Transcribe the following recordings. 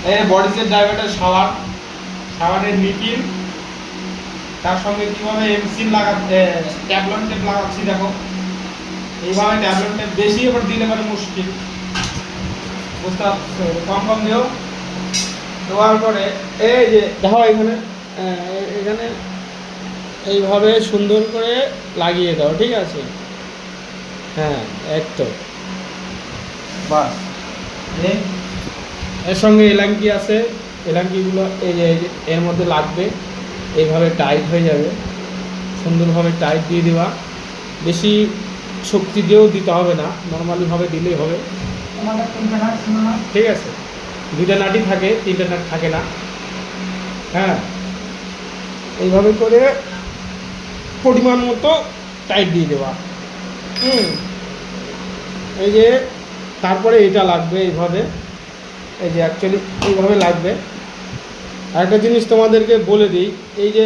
এই body set ডায়াবেটার শাওয়ারের নিকিল, তার সঙ্গে কিভাবে এমসিল লাগাতে ট্যাবলেট টেপ লাগাচ্ছি দেখো। এইভাবে ট্যাবলেট টেপ বেশি এবার দিলে মানে মুশকিল, বুঝতে পারছো? কম কম দিও। দেওয়ার পরে এই যে দেখো এখানে এখানে এইভাবে সুন্দর করে লাগিয়ে দাও, ঠিক আছে? হ্যাঁ, একদম বাস। এর সঙ্গে এলাঙ্কি আছে, এলাঙ্কিগুলো এই যে এর মধ্যে লাগবে, এইভাবে টাইট হয়ে যাবে, সুন্দরভাবে টাইট দিয়ে দেওয়া, বেশি শক্তি দিয়েও দিতে হবে না, নর্মালিভাবে দিলেই হবে, ঠিক আছে? দুইটা নাটই থাকে, তিনটা নাট থাকে না। হ্যাঁ, এইভাবে করে পরিমাণ মতো টাইট দিয়ে দেওয়া। এই যে তারপরে এটা লাগবে এইভাবে, এই যে অ্যাকচুয়ালি এইভাবে লাগবে। আরেকটা জিনিস তোমাদেরকে বলে দিই, এই যে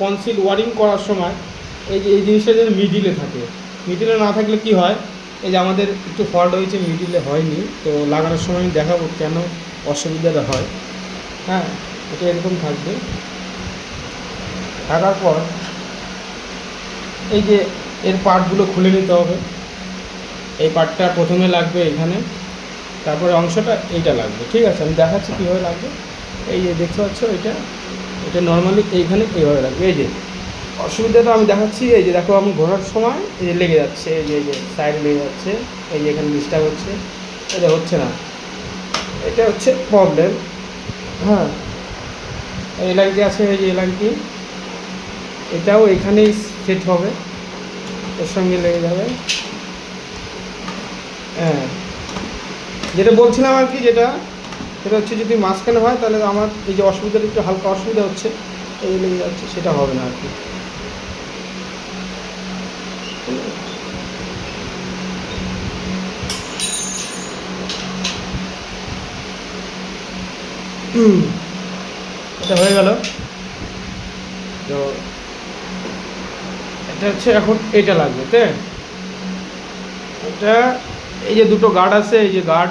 কনসিল ওয়ারিং করার সময় এই যে এই জিনিসটা যদি মিডিলে থাকে, মিডিলে না থাকলে কি হয়, এই যে আমাদের একটু ফল্ট হয়েছে, মিডিলে হয়নি, তো লাগানোর সময় আমি দেখাবো কেন অসুবিধাটা হয়। হ্যাঁ, এটা এরকম থাকবে। থাকার পর এই যে এর পার্টগুলো খুলে নিতে হবে। এই পার্টটা প্রথমে লাগবে এখানে, তারপরে অংশটা এইটা লাগবে, ঠিক আছে? আমি দেখাচ্ছি কীভাবে লাগবে। এই যে দেখতে পাচ্ছ, এটা নর্মালি এইখানে এইভাবে লাগবে। এই যে অসুবিধাটা আমি দেখাচ্ছি, এই যে দেখো আমি ঘোরার সময় এই যে লেগে যাচ্ছে, এই যে সাইড লেগে যাচ্ছে, এই যে এখানে ডিস্টার্ব হচ্ছে, এটা হচ্ছে না, এটা হচ্ছে প্রবলেম। হ্যাঁ, এই লাইনটি আছে, এই যে লাইনটি, এটাও এখানেই সেট হবে, এর সঙ্গে লেগে যাবে। হ্যাঁ, যেটা বলছিলাম আর কি, সেটা হচ্ছে যদি মাঝখানে হয় তাহলে আমার এই যে অসুবিধাটা, একটু হালকা অসুবিধা হচ্ছে, এই লেগে যাচ্ছে, সেটা হবে না আর কি। এটা হয়ে গেল। তো এটা হচ্ছে এখন এইটা লাগবে, তাই এটা এই যে দুটো গার্ড আছে, এই যে গার্ড,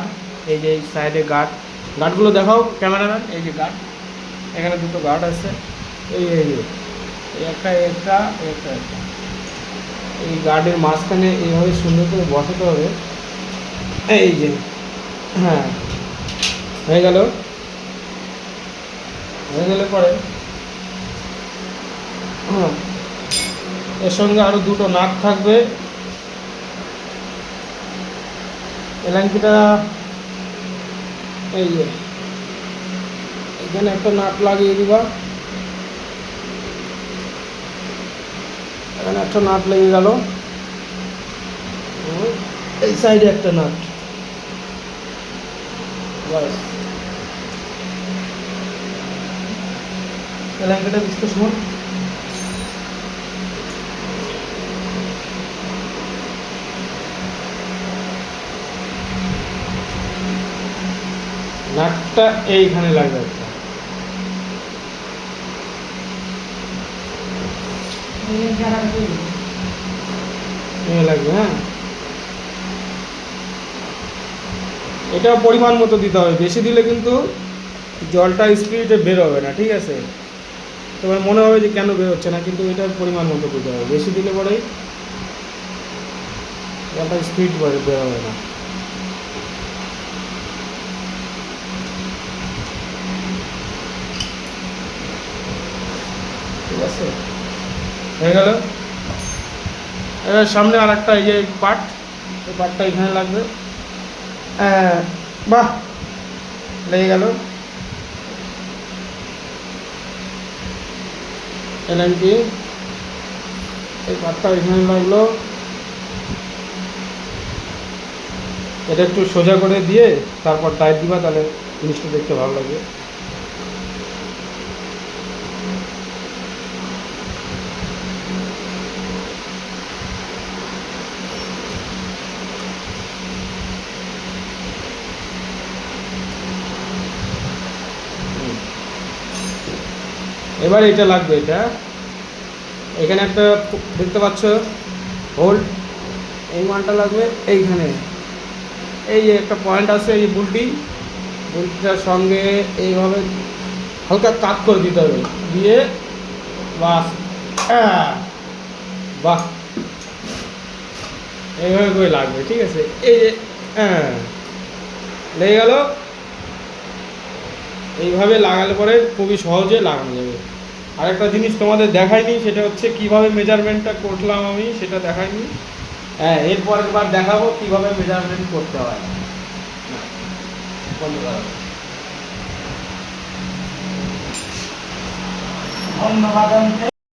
এই যে এই সাইডে গার্ডগুলো দেখাও ক্যামেরাম্যান, এই যে গার্ড, এখানে দুটো গার্ড আছে, এই একটা একটা একটা একটা, এই গার্ডের মাঝখানে এইভাবে সুন্দর করে বসাতে হবে, এই যে। হ্যাঁ, হয়ে গেল। হয়ে গেলে পরে এর সঙ্গে আরও দুটো নাট থাকবে। এলাঙ্কিটা এই যে এখানে একটা নাট লাগিয়ে দিবা, এখানে একটা নাট লেগে গেল, এই সাইডে একটা নাট, বাস। এলাঙ্কিটা বিশ্লেষণ নাটটা এইখানে লাগবে, লাগবে। হ্যাঁ, এটা পরিমাণ মতো দিতে হবে, বেশি দিলে কিন্তু জলটা স্পিডে বের হবে না, ঠিক আছে? তোমার মনে হবে যে কেন বের হচ্ছে না, কিন্তু এটার পরিমাণ মতো দিতে হবে, বেশি দিলে পরেই জলটা স্পিড বের হবে না। ঠিক আছে, হয়ে গেল। এবার সামনে আর একটা এই যে পার্ট, এই পার্টটা এখানে লাগবে। বাহ, লেগে গেল। এলাঙ্কি এই পার্টটা এখানে লাগলো, এটা একটু সোজা করে দিয়ে তারপর টাইট দিবা, তাহলে জিনিসটা দেখতে ভালো লাগবে। এবার এটা লাগবে, এটা এখানে একটা দেখতে পাচ্ছ হোল্ড, এই মানটা লাগবে এইখানে, এই যে একটা পয়েন্ট আছে, এই বুলটি খুন্তিটার সঙ্গে এইভাবে হালকা কাত করে দিতে হবে, দিয়ে বাস, বাহ, এইভাবে করে লাগবে। ঠিক আছে, এই যে লেগে গেল। এইভাবে লাগালে পরে খুবই সহজে লাগানো যাবে। আরেকটা জিনিস তোমাদের দেখাইনি, সেটা হচ্ছে কিভাবে মেজারমেন্টটা করলাম আমি, সেটা দেখাইনি। হ্যাঁ, এরপরের বার দেখাবো কিভাবে মেজারমেন্ট করতে হয়। ধন্যবাদ।